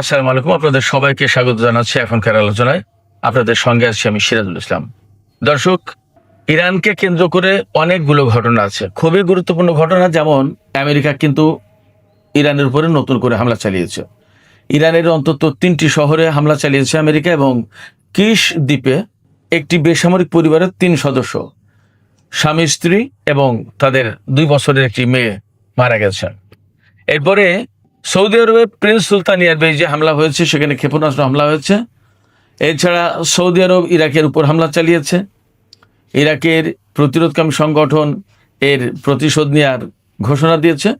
আসসালামু আলাইকুম, আপনাদের সবাইকে স্বাগত জানাচ্ছি এখনকার আলোচনায়। আপনাদের সঙ্গে আছি আমি সিরাজুল ইসলাম। দর্শক, ইরানকে কেন্দ্র করে অনেকগুলো ঘটনা আছে, খুবই গুরুত্বপূর্ণ ঘটনা। যেমন আমেরিকা কিন্তু ইরানের উপরে নতুন করে হামলা চালিয়েছে। ইরানের অন্তত 3টি শহরে হামলা চালিয়েছে আমেরিকা, এবং কিশ দ্বীপে একটি বেসামরিক পরিবারের 3 সদস্য, স্বামী স্ত্রী এবং তাদের 2 বছরের একটি মেয়ে মারা গেছে। এরপরে সৌদি আরবে প্রিন্স সুলতান এয়ারবেজে হামলা হয়েছে, সেখানে ক্ষেপণাস্ত্র হামলা হয়েছে। এছাড়া সৌদি আরব ইরাকের উপর হামলা চালিয়েছে। ইরাকের প্রতিরোধকামী সংগঠন এর প্রতিশোধ নেওয়ার ঘোষণা দিয়েছে।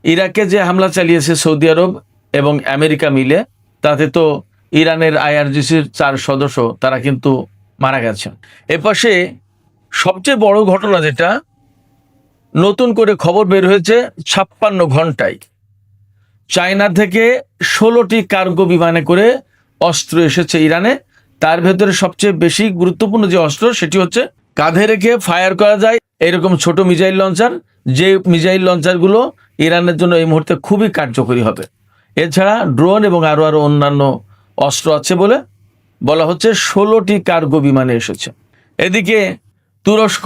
ইরাকে যে হামলা চালিয়েছে সৌদি আরব এবং আমেরিকা মিলে, তাতে তো ইরানের আইআরজিসির 4 সদস্য তারা কিন্তু মারা গেছে। এপাশে সবচেয়ে বড় ঘটনা যেটা, নতুন করে খবর বের হয়েছে 56 ঘন্টায় চায়না থেকে 16টি কার্গো বিমানে করে অস্ত্র এসেছে ইরানে। তার ভেতরে সবচেয়ে বেশি গুরুত্বপূর্ণ যে অস্ত্র, সেটি হচ্ছে কাঁধে রেখে ফায়ার করা যায় এরকম ছোট মিসাইল লঞ্চার, যে মিসাইল লঞ্চারগুলো ইরানের জন্য এই মুহূর্তে খুবই কার্যকরী হবে। এছাড়া ড্রোন এবং আরও অন্যান্য অস্ত্র আছে বলে বলা হচ্ছে। 16টি কার্গো বিমানে এসেছে। এদিকে তুরস্ক,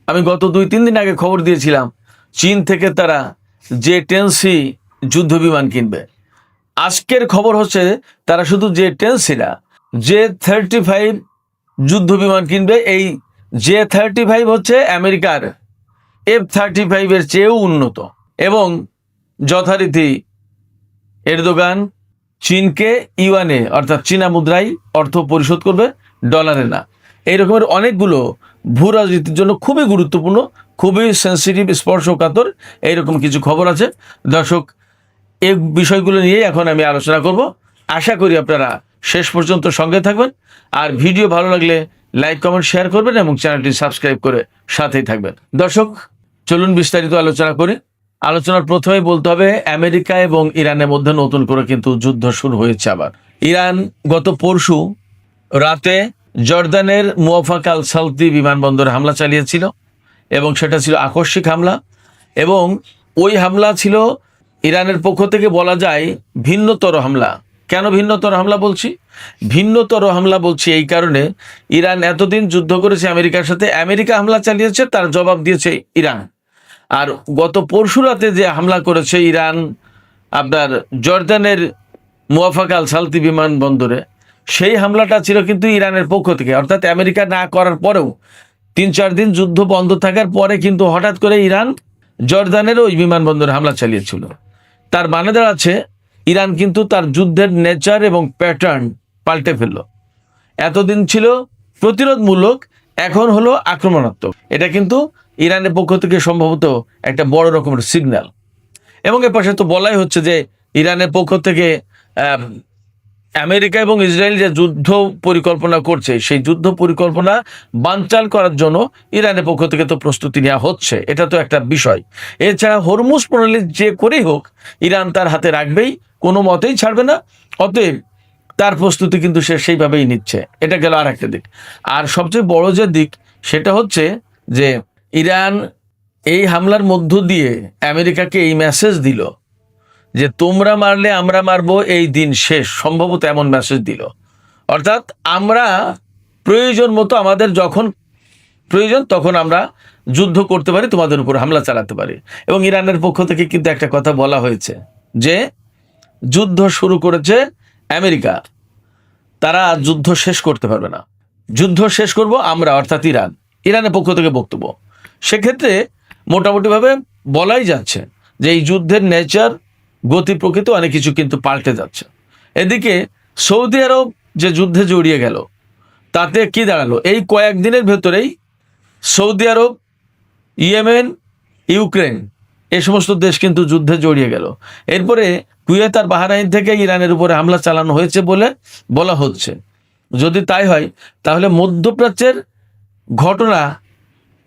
আমি গত 2-3 দিন আগে খবর দিয়েছিলাম, চীন থেকে তারা J-10C যুদ্ধ বিমান কিনবে। আজকের খবর হচ্ছে তারা শুধু J-10C না, J-35 যুদ্ধ বিমান কিনবে। এই J-35 হচ্ছে আমেরিকার F-35 এর চেয়েও উন্নত, এবং যথারীতি এরদোগান চীনকে ইউয়ানে অর্থাৎ চীনা মুদ্রায় অর্থ পরিশোধ করবে, ডলারে না। এই রকমের অনেকগুলো ভূ রাজনীতির জন্য খুবই গুরুত্বপূর্ণ, খুবই সেন্সিটিভ, স্পর্শকাতর এইরকম কিছু খবর আছে। দর্শক, এই বিষয়গুলো নিয়ে এখন আমি আলোচনা করব। আশা করি আপনারা শেষ পর্যন্ত সঙ্গে থাকবেন, আর ভিডিও ভালো লাগলে লাইক, কমেন্ট, শেয়ার করবেন এবং চ্যানেলটি সাবস্ক্রাইব করে সাথেই থাকবেন। দর্শক, চলুন বিস্তারিত আলোচনা করি। আলোচনার প্রথমেই বলতে হবে, আমেরিকা এবং ইরানের মধ্যে নতুন করে কিন্তু যুদ্ধ শুরু হয়েছে আবার। ইরান গত পরশু রাতে জর্দানের মুওয়াফাক আল সালতি বিমানবন্দরে হামলা চালিয়েছিল, এবং সেটা ছিল আকস্মিক হামলা। এবং ওই হামলা ছিল ইরানের পক্ষ থেকে বলা যায় ভিন্নতর হামলা। কেন ভিন্নতর হামলা বলছি? ভিন্নতর হামলা বলছি এই কারণে, ইরান এতদিন যুদ্ধ করেছে আমেরিকার সাথে, আমেরিকা হামলা চালিয়েছে, তার জবাব দিয়েছে ইরান। আর গত পরশু রাতে যে হামলা করেছে ইরান আপনার জর্দানের মুওয়াফাক আল সালতি বিমানবন্দরে, সেই হামলাটা ছিল কিন্তু ইরানের পক্ষ থেকে, অর্থাৎ আমেরিকা না করার পরেও 3-4 দিন যুদ্ধ বন্ধ থাকার পরে কিন্তু হঠাৎ করে ইরান জর্দানের ওই বিমানবন্দরে হামলা চালিয়েছিল। তার মানে দাঁড়াচ্ছে ইরান কিন্তু তার যুদ্ধের নেচার এবং প্যাটার্ন পাল্টে ফেলল। এতদিন ছিল প্রতিরোধমূলক, এখন হলো আক্রমণাত্মক। এটা কিন্তু ইরানের পক্ষ থেকে সম্ভবত একটা বড় রকমের সিগন্যাল। এবং এর পাশে তো বলাই হচ্ছে যে ইরানের পক্ষ থেকে আমেরিকা এবং ইসরায়েল যে যুদ্ধ পরিকল্পনা করছে, সেই যুদ্ধ পরিকল্পনা বানচাল করার জন্য ইরানের পক্ষ থেকে তো প্রস্তুতি নেওয়া হচ্ছে, এটা তো একটা বিষয়। এছাড়া হরমুজ প্রণালী যে করেই হোক ইরান তার হাতে রাখবেই, কোনো মতেই ছাড়বে না। অতএব তার প্রস্তুতি কিন্তু সে সেইভাবেই নিচ্ছে। এটা গেল আর একটা দিক। আর সবচেয়ে বড় যে দিক, সেটা হচ্ছে যে ইরান এই হামলার মধ্য দিয়ে আমেরিকাকে এই মেসেজ দিল যে তোমরা মারলে আমরা মারবো, এই দিন শেষ, সম্ভবত এমন মেসেজ দিল। অর্থাৎ আমরা প্রয়োজন মতো, আমাদের যখন প্রয়োজন তখন আমরা যুদ্ধ করতে পারি, তোমাদের উপর হামলা চালাতে পারি। এবং ইরানের পক্ষ থেকে কিন্তু একটা কথা বলা হয়েছে যে যুদ্ধ শুরু করেছে আমেরিকা, তারা যুদ্ধ শেষ করতে পারবে না, যুদ্ধ শেষ করব আমরা, অর্থাৎ ইরান। ইরানের পক্ষ থেকে বক্তব্য, সেক্ষেত্রে মোটামুটিভাবে বলাই যাচ্ছে যে এই যুদ্ধের নেচার, গতি, প্রকৃতি অনেক কিছু কিন্তু পাল্টে যাচ্ছে। এদিকে সৌদি আরব যে যুদ্ধে জড়িয়ে গেল, তাতে কি দাঁড়ালো? এই কয়েকদিনের ভেতরেই সৌদি আরব, ইয়েমেন, ইউক্রেন, এই সমস্ত দেশ কিন্তু যুদ্ধে জড়িয়ে গেল। এরপরে কুয়েত আর বাহরাইন থেকে ইরানের উপরে হামলা চালানো হয়েছে বলে বলা হচ্ছে। যদি তাই হয়, তাহলে মধ্যপ্রাচ্যের ঘটনা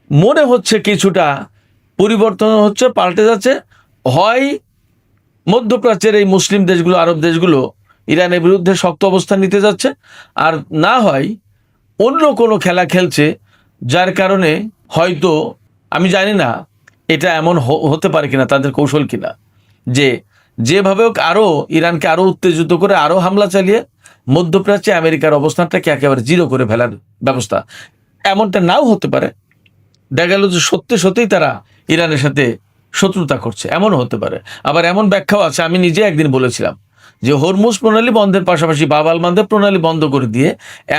মনে হচ্ছে কিছুটা পরিবর্তন হচ্ছে, পাল্টে যাচ্ছে। হয় মধ্যপ্রাচ্যের এই মুসলিম দেশগুলো, আরব দেশগুলো ইরানের বিরুদ্ধে শক্ত অবস্থান নিতে যাচ্ছে, আর না হয় অন্য কোনো খেলা খেলছে, যার কারণে হয়তো, আমি জানি না এটা এমন হতে পারে কিনা, তাদের কৌশল কিনা, যে যেভাবে হোক আরো ইরানকে আরো উত্তেজিত করে আরো হামলা চালিয়ে মধ্যপ্রাচ্যে আমেরিকার অবস্থানটাকে একেবারে জিরো করে ফেলার ব্যবস্থা। এমনটা নাও হতে পারে, দেখা গেল যে সত্যি সত্যিই তারা ইরানের সাথে শত্রুতা করছে, এমনও হতে পারে। আবার এমন ব্যাখ্যাও আছে, আমি নিজে একদিন বলেছিলাম যে হরমুজ প্রণালী বন্ধের পাশাপাশি বাব আল মানদেব প্রণালী বন্ধ করে দিয়ে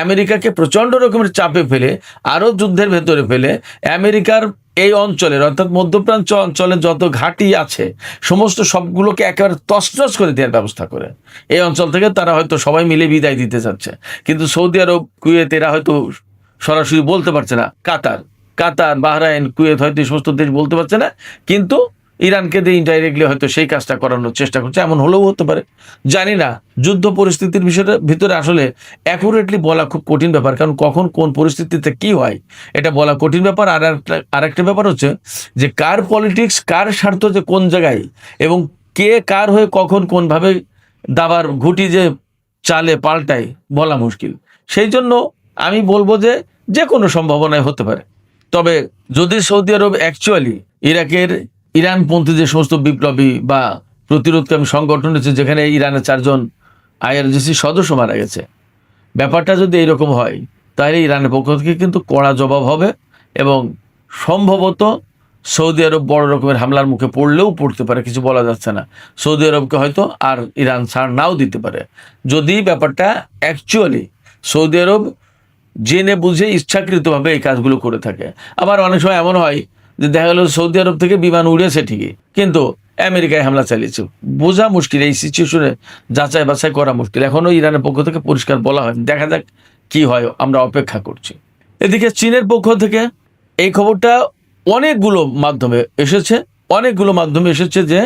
আমেরিকাকে প্রচন্ড রকমের চাপে ফেলে আরো যুদ্ধের ভেতরে ফেলে আমেরিকার এই অঞ্চলের অর্থাৎ মধ্যপ্রাচ্য অঞ্চলের যত ঘাঁটি আছে সমস্ত সবগুলোকে একেবারে তছনছ করে দেওয়ার ব্যবস্থা করে এই অঞ্চল থেকে তারা হয়তো সবাই মিলে বিদায় দিতে চাচ্ছে। কিন্তু সৌদি আরব, কুয়েত এরা হয়তো সরাসরি বলতে পারছে না, কাতার, বাহরাইন, কুয়েত হয়তো এই সমস্ত দেশ বলতে পারছে না, কিন্তু ইরানকে দিয়ে ইনডাইরেক্টলি হয়তো সেই কাজটা করানোর চেষ্টা করছে, এমন হলেও হতে পারে, জানি না। যুদ্ধ পরিস্থিতির বিষয়টা ভিতরে আসলে অ্যাকুরেটলি বলা খুব কঠিন ব্যাপার, কারণ কখন কোন পরিস্থিতিতে কি হয় এটা বলা কঠিন ব্যাপার। আর একটা ব্যাপার হচ্ছে যে কার পলিটিক্স, কার স্বার্থ যে কোন জায়গায় এবং কে কার হয়ে কখন কোনভাবে দাবার ঘুটি যে চালে পাল্টায় বলা মুশকিল। সেই জন্য আমি বলবো যে যে কোনো সম্ভাবনায় হতে পারে। তবে যদি সৌদি আরব অ্যাকচুয়ালি ইরানপন্থী যে সমস্ত বিপ্লবী বা প্রতিরোধকামী সংগঠন আছে যেখানে ইরানের 4 জন IRGC সদস্য মারা গেছে, ব্যাপারটা যদি এরকম হয় তাহলে ইরানের পক্ষ থেকে কিন্তু কড়া জবাব হবে এবং সম্ভবত সৌদি আরব বড় রকমের হামলার মুখে পড়লেও পড়তে পারে, কিছু বলা যাচ্ছে না। সৌদি আরবকে হয়তো আর ইরান ছাড় নাও দিতে পারে যদি ব্যাপারটা অ্যাকচুয়ালি সৌদি আরব জেনে বুঝে ইচ্ছাকৃতভাবে এই কাজগুলো করে থাকে। আবার অনেক সময় এমন হয় যে দেখা গেল সৌদি আরব থেকে বিমান উড়েছে ঠিকই, কিন্তু আমেরিকায় হামলা চালিয়েছে, বোঝা মুশকিল। এই সিচুয়েশনে যাচাই বাছাই করা মুশকিল। এখনো ইরানের পক্ষ থেকে পরিষ্কার বলা হয়, দেখা যাক কি হয়, আমরা অপেক্ষা করছি। এদিকে চীনের পক্ষ থেকে এই খবরটা অনেকগুলো মাধ্যমে এসেছে যে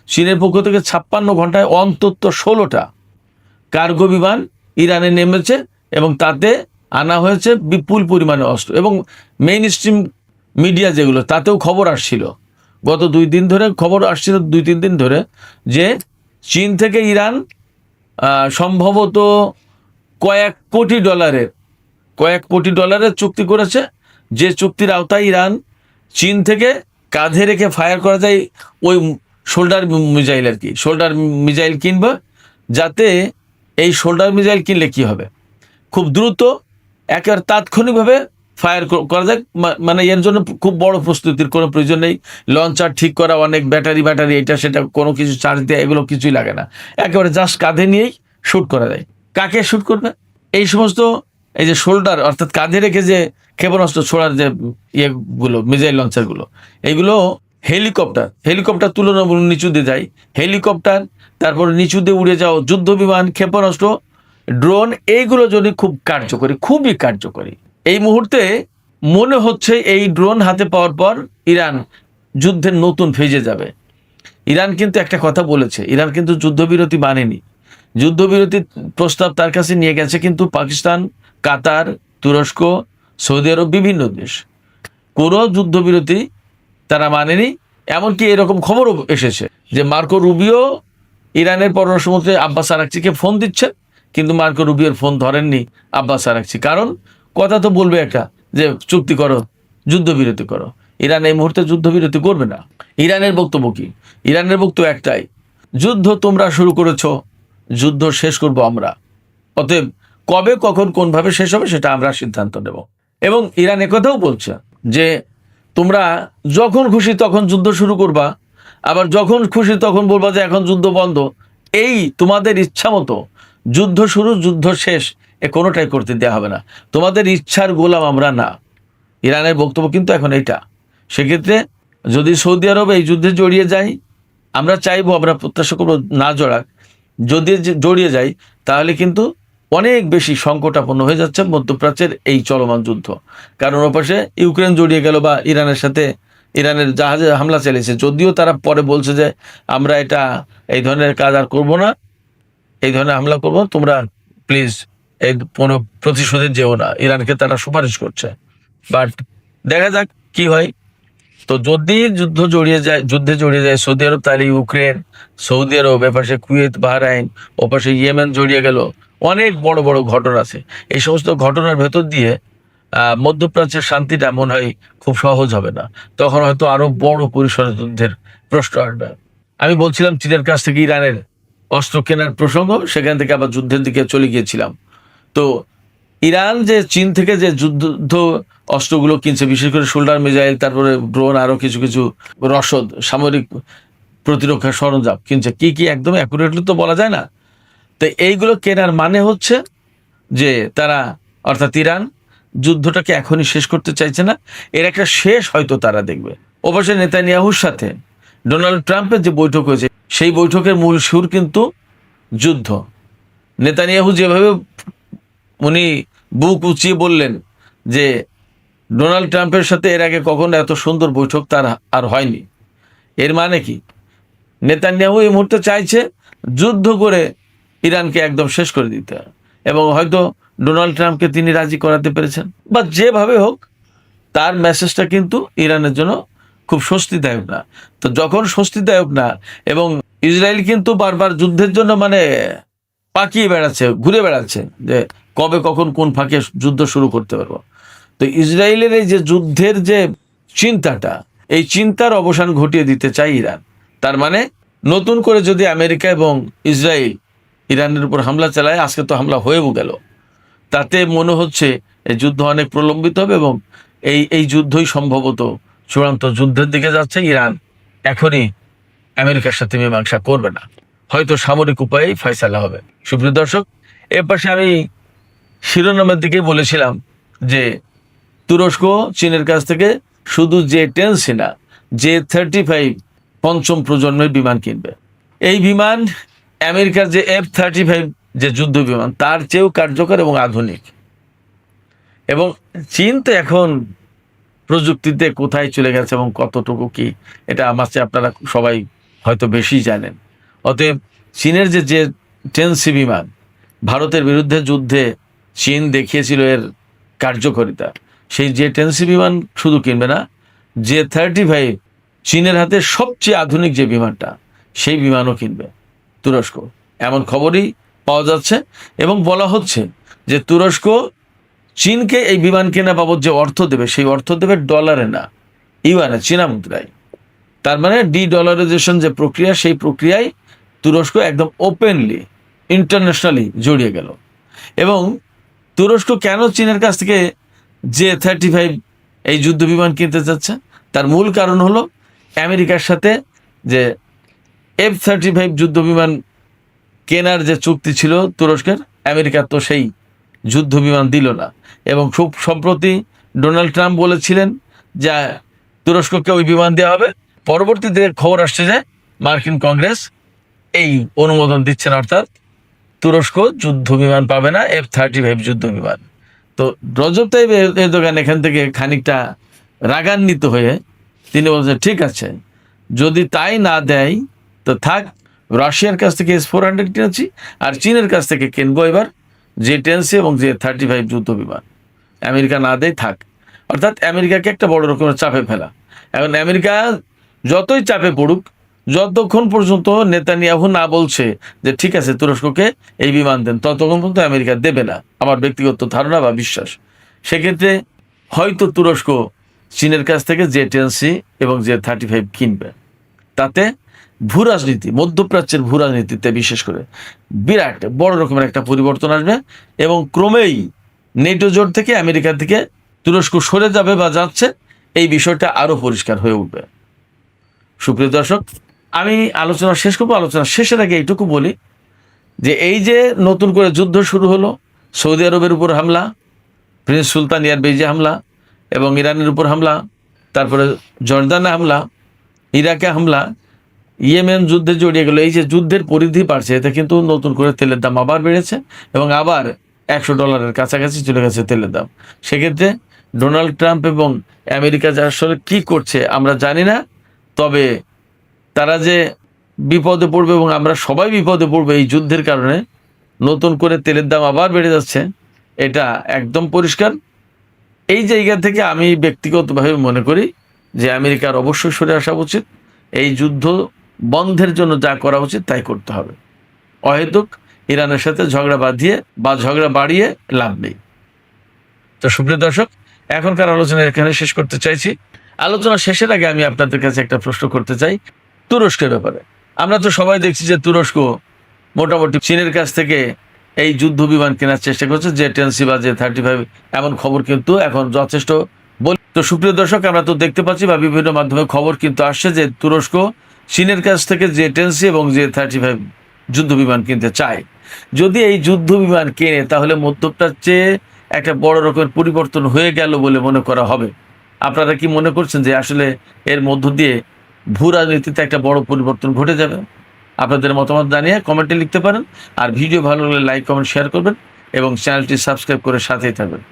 চীনের পক্ষ থেকে 56 ঘন্টায় অন্তত 16টা কার্গো বিমান ইরানে নেমেছে এবং তাতে আনা হয়েছে বিপুল পরিমাণে অস্ত্র। এবং মেইন স্ট্রিম মিডিয়া যেগুলো, তাতেও খবর আসছিল, গত 2-3 দিন ধরে যে চীন থেকে ইরান সম্ভবত কয়েক কোটি ডলারের চুক্তি করেছে, যে চুক্তির আওতায় ইরান চীন থেকে কাঁধে রেখে ফায়ার করা যায় ওই শোল্ডার মিসাইল কিনবে, যাতে এই শোল্ডার মিসাইল কিনলে কি হবে, খুব দ্রুত একেবারে তাৎক্ষণিকভাবে ফায়ার করা যায়। মানে এর জন্য খুব বড় প্রস্তুতির কোনো প্রয়োজন নেই, লঞ্চার ঠিক করা, অনেক ব্যাটারি এটা সেটা কোনো কিছু চার্জ দেওয়া এগুলো কিছুই লাগে না, একেবারে জাস্ট কাঁধে নিয়েই শ্যুট করা যায়। কাকে শ্যুট করবে? এই সমস্ত এই যে শোল্ডার অর্থাৎ কাঁধে রেখে যে ক্ষেপণাস্ত্র ছোড়ার যে ইয়েগুলো, মিসাইল লঞ্চারগুলো, এইগুলো হেলিকপ্টার তুলনামূলক নিচু দিয়ে যায়, হেলিকপ্টার, তারপর নিচু দিয়ে উড়ে যাও যুদ্ধ বিমান, ক্ষেপণাস্ত্র, ড্রোন, এইগুলো যদি খুবই কার্যকরী। এই মুহূর্তে মনে হচ্ছে এই ড্রোন হাতে পাওয়ার পর ইরান যুদ্ধের নতুন ফেজে যাবে। ইরান কিন্তু একটা কথা বলেছে, ইরান কিন্তু যুদ্ধবিরতি মানেনি, যুদ্ধবিরতির প্রস্তাব তার কাছে নিয়ে গেছে কিন্তু পাকিস্তান, কাতার, তুরস্ক, সৌদি আরব, বিভিন্ন দেশ, কোনো যুদ্ধবিরতি তারা মানেনি। এমনকি এরকম খবরও এসেছে যে মার্কো রুবিও ইরানের পররাষ্ট্রমন্ত্রী আব্বাস আরাকচিকে ফোন দিচ্ছেন, কিন্তু মার্কো রুবিওর ফোন ধরেননি আব্বাস আরাকচি। কারণ কথা তো বলবে একটা যে চুক্তি করো, যুদ্ধবিরতি করো। ইরান এই মুহূর্তে যুদ্ধবিরতি করবে না। ইরানের বক্তব্য কি? ইরানের বক্তব্য একটাই, যুদ্ধ তোমরা শুরু করেছো, যুদ্ধ শেষ করব আমরা, অতএব কবে, কখন, কোনভাবে শেষ হবে সেটা আমরা সিদ্ধান্ত নেব। এবং ইরান একথাও বলছে যে তোমরা যখন খুশি তখন যুদ্ধ শুরু করবা, আবার যখন খুশি তখন বলবা যে এখন যুদ্ধ বন্ধ। এই তোমাদের ইচ্ছা মতো যুদ্ধ শুরু, যুদ্ধ শেষ, কোনোটাই করতে দেওয়া হবে না, তোমাদের ইচ্ছার গোলাম আমরা না। ইরানের বক্তব্য কিন্তু এখন এইটা। সেক্ষেত্রে যদি সৌদি আরব এই যুদ্ধে জড়িয়ে যায়, আমরা চাইবো, আমরা প্রত্যাশা করবো না জড়াক, যদি জড়িয়ে যায় তাহলে কিন্তু অনেক বেশি সংকটাপন্ন হয়ে যাচ্ছে মধ্যপ্রাচ্যের এই চলমান যুদ্ধ। কারণ ওপাশে ইউক্রেন জড়িয়ে গেল বা ইরানের জাহাজে হামলা চালিয়েছে, যদিও তারা পরে বলছে যে আমরা এই ধরনের কাজ আর করবো না, এই ধরনের হামলা করবো, তোমরা প্লিজ এই কোনো প্রতিশোধে যেও না, ইরানকে তারা সুপারিশ করছে। বাট দেখা যাক কি হয়। তো যদি যুদ্ধে জড়িয়ে যায় সৌদি আরব, তাহলে ইউক্রেন, সৌদি আরব, এপাশে কুয়েত, বাহরাইন, ওপাশে ইয়েমেন জড়িয়ে গেল, অনেক বড় বড় ঘটনা আছে। এই সমস্ত ঘটনার ভেতর দিয়ে মধ্যপ্রাচ্যের শান্তিটা মনে হয় খুব সহজ হবে না, তখন হয়তো আরো বড় পরিসরের যুদ্ধের প্রশ্ন আসবে। আমি বলছিলাম চীনের কাছ থেকে ইরানের অস্ত্র কেনার প্রসঙ্গ, সেখান থেকে আবার যুদ্ধের দিকে চলে গিয়েছিলাম। তো ইরান যে চীন থেকে যে যুদ্ধ অস্ত্রগুলো কিনছে, বিশেষ করে শোল্ডার মিসাইল, তারপরে ড্রোন, আরো কিছু কিছু রসদ, সামরিক প্রতিরক্ষা সরঞ্জাম কিনছে, কি কি একদম অ্যাকুরেটলি তো বলা যায় না। তো এইগুলো কেনার মানে হচ্ছে যে তারা, অর্থাৎ ইরান, যুদ্ধটাকে এখনই শেষ করতে চাইছে না, এর একটা শেষ হয়তো তারা দেখবে। অবশ্যই নেতানিয়াহুর সাথে ডোনাল্ড ট্রাম্পের যে বৈঠক হয়েছে, সেই বৈঠকের মূল সুর কিন্তু যুদ্ধ। নেতানিয়াহু যেভাবে উনি বুক উঁচিয়ে বললেন যে ডোনাল্ড ট্রাম্পের সাথে এর আগে কখনো এত সুন্দর বৈঠক তার আর হয়নি, এর মানে কি নেতানিয়াহু এই মুহূর্তে চাইছে যুদ্ধ করে ইরানকে একদম শেষ করে দিতে, এবং হয়তো ডোনাল্ড ট্রাম্পকে তিনি রাজি করাতে পেরেছেন, বা যেভাবে হোক তার মেসেজটা কিন্তু ইরানের জন্য খুব স্বস্তিদায়ক না। তো যখন স্বস্তিদায়ক না, এবং ইসরায়েল কিন্তু বারবার যুদ্ধের জন্য মানে পাকিয়ে বেড়াচ্ছে, ঘুরে বেড়াচ্ছে যে কবে কখন কোন ফাঁকে যুদ্ধ শুরু করতে পারবো। তো ইসরায়েলের এই যে যুদ্ধের যে চিন্তাটা, এই চিন্তার অবসান ঘটিয়ে দিতে চায় ইরান। তার মানে নতুন করে যদি আমেরিকা এবং ইসরায়েল ইরানের উপর হামলা চালায়, আজকে তো হামলা হয়েও গেল, তাতে মনে হচ্ছে এই যুদ্ধ অনেক প্রলম্বিত হবে, এবং এই যুদ্ধই সম্ভবত চূড়ান্ত যুদ্ধের দিকে যাচ্ছে। ইরান এখনই আমেরিকার সাথে মীমাংসা করবে না, হয়তো সামরিক উপায়েই ফয়সালা হবে। সুপ্রিয় দর্শক, এর পাশে আমি শিরোনামের দিকে বলেছিলাম যে তুরস্ক চীনের কাছ থেকে শুধু J-10 না, J-35 পঞ্চম প্রজন্মের বিমান কিনবে। এই বিমান আমেরিকার যে F-35 যে যুদ্ধ বিমান, তার চেয়েও কার্যকর এবং আধুনিক। এবং চীন তো এখন প্রযুক্তিতে কোথায় চলে গেছে এবং কতটুকু কি, এটা আমার চেয়ে আপনারা সবাই হয়তো বেশি জানেন। অতএব চীনের যে J-10C বিমান, ভারতের বিরুদ্ধে যুদ্ধে চীন দেখিয়েছিল এর কার্যকারিতা, সেই J-10C বিমান শুধু কিনবে না, J-35 চীনের হাতে সবচেয়ে আধুনিক যে বিমানটা, সেই বিমানও কিনবে তুরস্ক, এমন খবরই পাওয়া যাচ্ছে। এবং বলা হচ্ছে যে তুরস্ক চীনকে এই বিমান কেনা বাবদ যে অর্থ দেবে, সেই অর্থ দেবে ডলারে না, ইউয়ানে, চীনা মুদ্রায়। তার মানে ডলারাইজেশন যে প্রক্রিয়া, সেই প্রক্রিয়ায় তুরস্ক একদম ওপেনলি ইন্টারন্যাশনালি জড়িয়ে গেল। এবং তুরস্ক কেন চীনের কাছ থেকে J-35 এই যুদ্ধ বিমান কিনতে চাচ্ছে, তার মূল কারণ হলো আমেরিকার সাথে যে F-35 যুদ্ধ বিমান কেনার যে চুক্তি ছিল তুরস্কের, আমেরিকা তো সেই যুদ্ধ বিমান দিল না। এবং খুব সম্প্রতি ডোনাল্ড ট্রাম্প বলেছিলেন যে তুরস্ককে ওই বিমান দেওয়া হবে। পরবর্তীতে খবর আসছে যে মার্কিন কংগ্রেস এই অনুমোদন দিচ্ছেন, অর্থাৎ তুরস্ক যুদ্ধ বিমান পাবে না, F-35 যুদ্ধ বিমান। তো রজব তাইব এরদোগান এখান থেকে খানিকটা রাগান্বিত হয়ে তিনি বলছেন, ঠিক আছে, যদি তাই না দেয় তো থাক, রাশিয়ার কাছ থেকে S-400 কিনেছি, আর চীনের কাছ থেকে কিনবো এবার J-10C এবং J-35 যুদ্ধ বিমান। আমেরিকা না দেয় থাক, অর্থাৎ আমেরিকাকে একটা বড় রকমের চাপে ফেলা। এখন আমেরিকা যতই চাপে পড়ুক, যতক্ষণ পর্যন্ত নেতানিয়াহু না বলছে যে ঠিক আছে তুরস্ককে এই বিমান দেন, ততক্ষণ পর্যন্ত আমেরিকা দেবে না, আমার ব্যক্তিগত ধারণা বা বিশ্বাস। সেক্ষেত্রে হয়তো তুরস্ক চীনের কাছ থেকে J-10C এবং J-35 কিনবে। তাতে ভূ রাজনীতি, মধ্যপ্রাচ্যের ভূ রাজনীতিতে বিশেষ করে বিরাট বড় রকমের একটা পরিবর্তন আসবে, এবং ক্রমেই নেটো জোট থেকে আমেরিকা থেকে তুরস্ক সরে যাবে বা যাচ্ছে, এই বিষয়টা আরো পরিষ্কার হয়ে উঠবে। সুপ্রিয় দর্শক, আমি আলোচনা শেষ করবো। আলোচনা শেষের আগে এইটুকু বলি যে এই যে নতুন করে যুদ্ধ শুরু হলো, সৌদি আরবের উপর হামলা, প্রিন্স সুলতান এয়ারবেজে হামলা, এবং ইরানের উপর হামলা, তারপরে জর্দানে হামলা, ইরাকে হামলা, ইয়েমেন যুদ্ধে জড়িয়ে গেল। এই যে যুদ্ধের পরিধি বাড়ছে, এতে কিন্তু নতুন করে তেলের দাম আবার বেড়েছে, এবং আবার $100 কাছাকাছি চলে গেছে তেলের দাম। সেক্ষেত্রে ডোনাল্ড ট্রাম্প এবং আমেরিকা যে আসলে কি করছে আমরা জানি না, তবে তারা যে বিপদে পড়বে এবং আমরা সবাই বিপদে পড়বে এই যুদ্ধের কারণে, নতুন করে তেলের দাম আবার বেড়ে যাচ্ছে, এটা একদম পরিষ্কার। এই জায়গা থেকে আমি ব্যক্তিগতভাবে মনে করি যে আমেরিকার অবশ্যই সরে আসা উচিত, এই যুদ্ধ বন্ধের জন্য যা করা উচিত তাই করতে হবে। অহেতুক ইরানের সাথে ঝগড়া বাঁধিয়ে বা ঝগড়া বাড়িয়ে লাভ নেই। তো সুপ্রিয় দর্শক, এখনকার আলোচনা এখানে শেষ করতে চাইছি। আলোচনা শেষের আগে আমি আপনাদের কাছে একটা প্রশ্ন করতে চাই তুরস্কের ব্যাপারে। আমরা তো সবাই দেখছি যে তুরস্ক মোটামুটি চীনের কাছ থেকে এই যুদ্ধ বিমান কেনার চেষ্টা করছে, যে 10C বা যে 35, এমন খবর কিন্তু এখন যথেষ্ট তো সুপ্রিয় দর্শক, আমরা তো দেখতে পাচ্ছি বা বিভিন্ন মাধ্যমে খবর কিন্তু আসছে যে তুরস্ক চীনের কাছ থেকে যে 10C এবং যে 35 যুদ্ধ বিমান কিনতে চায়। যদি এই যুদ্ধ বিমান কেনে তাহলে মধ্যপ্রাচ্যে একটা বড় রকমের পরিবর্তন হয়ে গেল বলে মনে করা হবে। আপনারা কি মনে করছেন যে আসলে এর মধ্য দিয়ে ভূ রাজনীতিতে একটা বড় পরিবর্তন ঘটে যাবে? আপনাদের মতামত জানিয়ে কমেন্টে লিখতে পারেন। আর ভিডিও ভালো লাগলে লাইক, কমেন্ট, শেয়ার করবেন এবং চ্যানেলটি সাবস্ক্রাইব করে সাথেই থাকবেন।